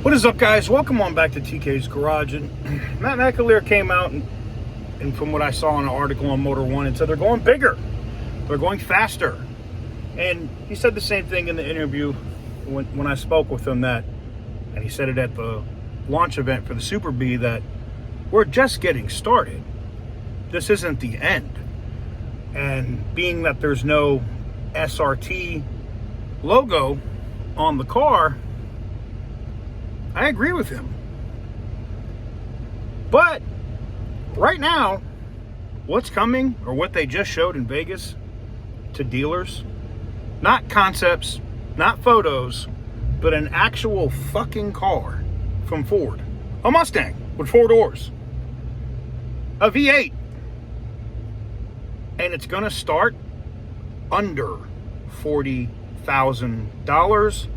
What is up, guys? Welcome on back to TK's Garage. And Matt McAleer came out and from what I saw in an article on Motor One, and said they're going bigger, they're going faster. And he said the same thing in the interview when I spoke with him, and he said it at the launch event for the Super B, that we're just getting started. This isn't the end. And being that there's no SRT logo on the car, I agree with him. But right now, what's coming, or what they just showed in Vegas to dealers, not concepts, not photos, but an actual fucking car from Ford. A Mustang with 4 doors. A V8. And it's gonna start under $40,000.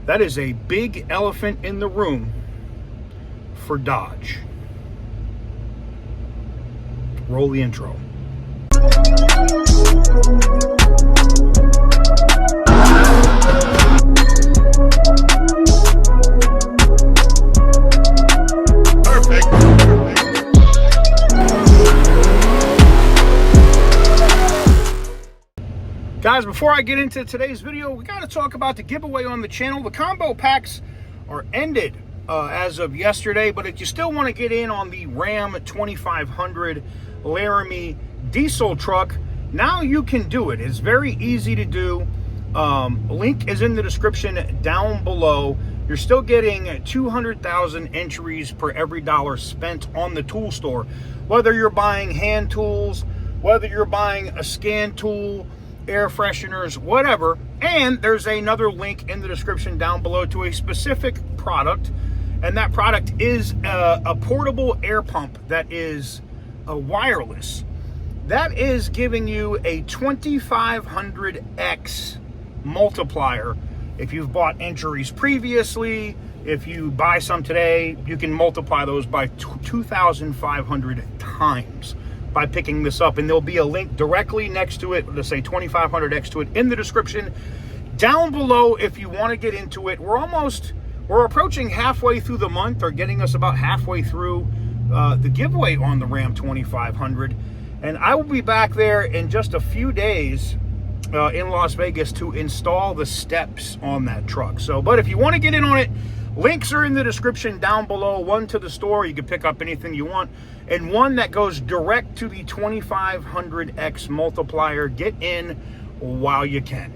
That is a big elephant in the room for Dodge. Roll the intro. Guys, before I get into today's video, we got to talk about the giveaway on the channel. The combo packs are ended as of yesterday, but if you still want to get in on the Ram 2500 Laramie diesel truck, now you can do it. It's very easy to do. Link is in the description down below. You're still getting 200,000 entries per every dollar spent on the tool store. Whether you're buying hand tools, whether you're buying a scan tool, air fresheners, whatever. And there's another link in the description down below to a specific product, and that product is a portable air pump that is wireless. That is giving you a 2500x multiplier. If you've bought entries previously, if you buy some today, you can multiply those by 2,500 times by picking this up, and there'll be a link directly next to it, let's say 2500 next to it, in the description down below if you want to get into it. We're approaching halfway through the month, or getting us about halfway through the giveaway on the Ram 2500, and I will be back there in just a few days in Las Vegas to install the steps on that truck. But if you want to get in on it, links are in the description down below. One to the store, you can pick up anything you want, and one that goes direct to the 2500x multiplier. Get in while you can.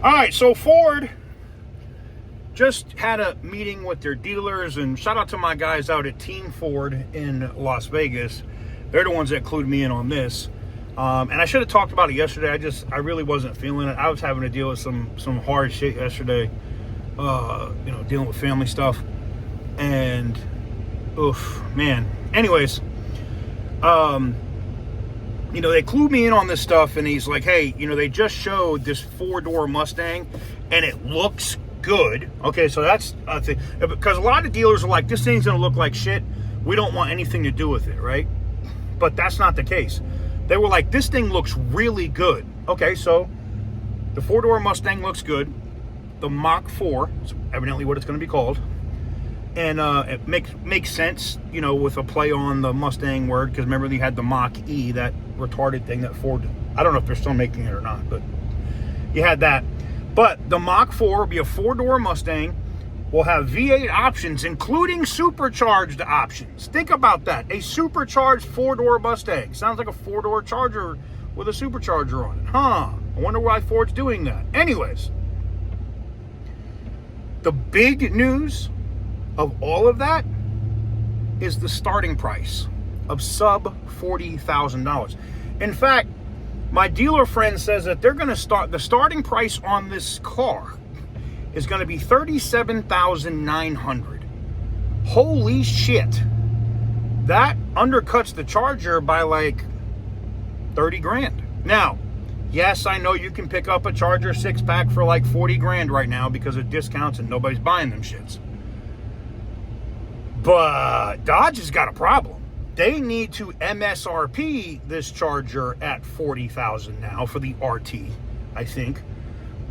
All right, so Ford just had a meeting with their dealers, and shout out to my guys out at Team Ford in Las Vegas. They're the ones that clued me in on this. And I should have talked about it yesterday. I really wasn't feeling it. I was having to deal with some hard shit yesterday. Dealing with family stuff, and oof, man. Anyways, they clued me in on this stuff, and he's like, hey, they just showed this 4-door Mustang, and it looks good. Okay, so that's a thing, because a lot of dealers are like, this thing's gonna look like shit, we don't want anything to do with it, right? But that's not the case. They were like, this thing looks really good. Okay, so the 4-door Mustang looks good. The Mach 4 is evidently what it's going to be called, and it makes sense, with a play on the Mustang word, because remember they had the Mach E, that retarded thing that Ford, I don't know if they're still making it or not, but you had that. But the Mach 4 will be a 4-door Mustang, will have V8 options, including supercharged options. Think about that, a supercharged 4-door Mustang. Sounds like a 4-door Charger with a supercharger on it, huh? I wonder why Ford's doing that. Anyways, the big news of all of that is the starting price of sub $40,000. In fact, my dealer friend says that they're going to start, the starting price on this car is going to be $37,900. Holy shit. That undercuts the Charger by like 30 grand. Now, yes, I know you can pick up a Charger 6-pack for like 40 grand right now because of discounts and nobody's buying them shits. But Dodge has got a problem. They need to MSRP this Charger at $40,000 now for the RT, I think.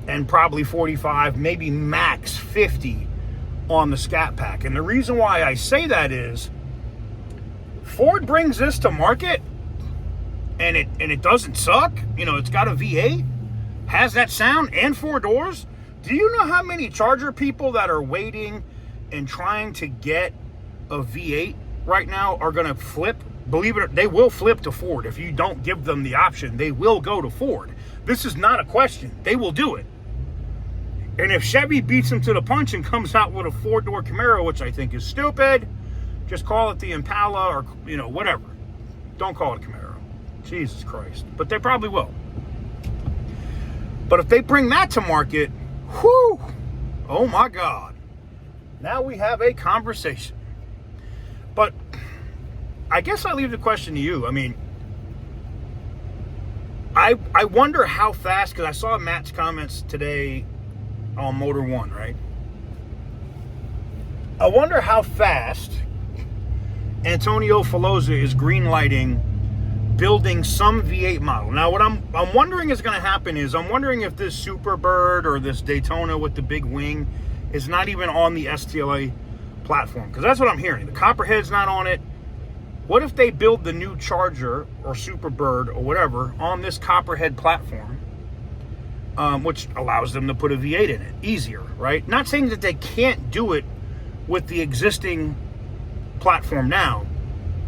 and probably 45, maybe max 50 on the Scat Pack. And the reason why I say that is Ford brings this to market and it doesn't suck. You know, it's got a V8, has that sound and 4 doors. Do you know how many Charger people that are waiting and trying to get a V8 right now are going to flip? Believe it, they will flip to Ford. If you don't give them the option, they will go to Ford. This is not a question. They will do it. And if Chevy beats them to the punch and comes out with a 4-door Camaro, which I think is stupid, just call it the Impala or, you know, whatever. Don't call it a Camaro. Jesus Christ. But they probably will. But if they bring that to market, whew, oh my God. Now we have a conversation. But I guess I leave the question to you. I mean, I wonder how fast, because I saw Matt's comments today on Motor One, right? I wonder how fast Antonio Filosa is greenlighting building some V8 model. Now, what I'm wondering is going to happen is I'm wondering if this Superbird or this Daytona with the big wing is not even on the STLA platform, because that's what I'm hearing. The Copperhead's not on it. What if they build the new Charger or Superbird or whatever on this Copperhead platform, which allows them to put a V8 in it easier, right? Not saying that they can't do it with the existing platform now.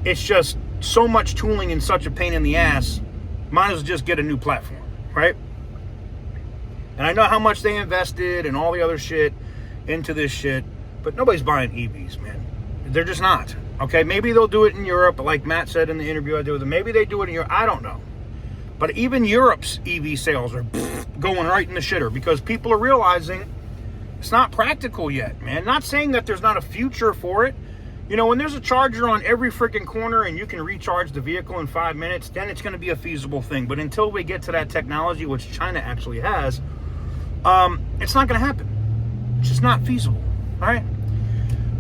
It's just so much tooling and such a pain in the ass. Might as well just get a new platform, right? And I know how much they invested and all the other shit into this shit, but nobody's buying EVs, man. They're just not. Okay, maybe they'll do it in Europe, like Matt said in the interview I did with him. Maybe they do it in Europe. I don't know. But even Europe's EV sales are going right in the shitter because people are realizing it's not practical yet, man. Not saying that there's not a future for it. You know, when there's a charger on every freaking corner and you can recharge the vehicle in 5 minutes, then it's going to be a feasible thing. But until we get to that technology, which China actually has, it's not going to happen. It's just not feasible, all right?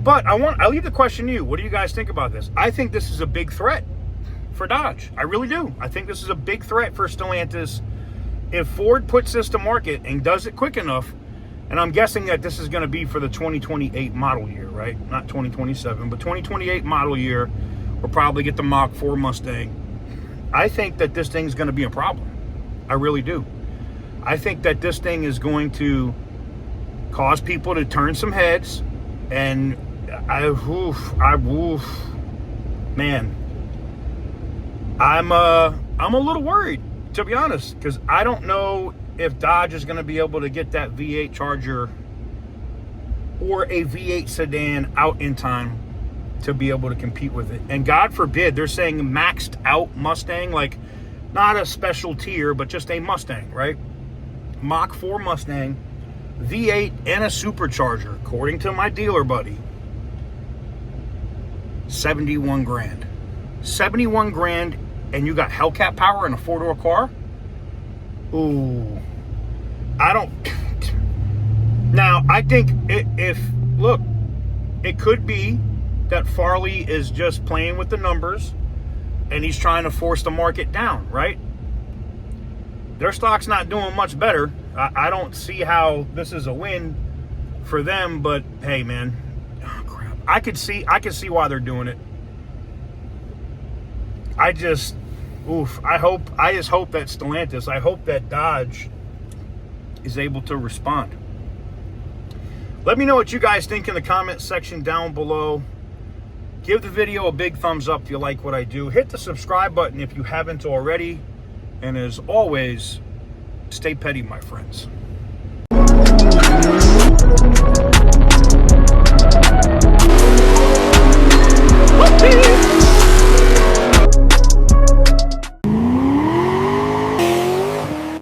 But I leave the question to you. What do you guys think about this? I think this is a big threat for Dodge. I really do. I think this is a big threat for Stellantis. If Ford puts this to market and does it quick enough, and I'm guessing that this is going to be for the 2028 model year, right? Not 2027, but 2028 model year, we'll probably get the Mach 4 Mustang. I think that this thing's going to be a problem. I really do. I think that this thing is going to cause people to turn some heads, and man, I'm a little worried, to be honest, because I don't know if Dodge is going to be able to get that V8 Charger or a V8 sedan out in time to be able to compete with it. And God forbid, they're saying maxed out Mustang, like not a special tier, but just a Mustang, right? Mach 4 Mustang, V8 and a supercharger, according to my dealer buddy, 71 grand. 71 grand, and you got Hellcat power in a 4-door car? Ooh. I don't... Now, I think look, it could be that Farley is just playing with the numbers and he's trying to force the market down, right? Their stock's not doing much better. I don't see how this is a win for them, but hey, man, oh, crap. I could see why they're doing it. I just hope that Stellantis, I hope that Dodge is able to respond. Let me know what you guys think in the comment section down below. Give the video a big thumbs up if you like what I do. Hit the subscribe button if you haven't already. And as always, stay petty, my friends.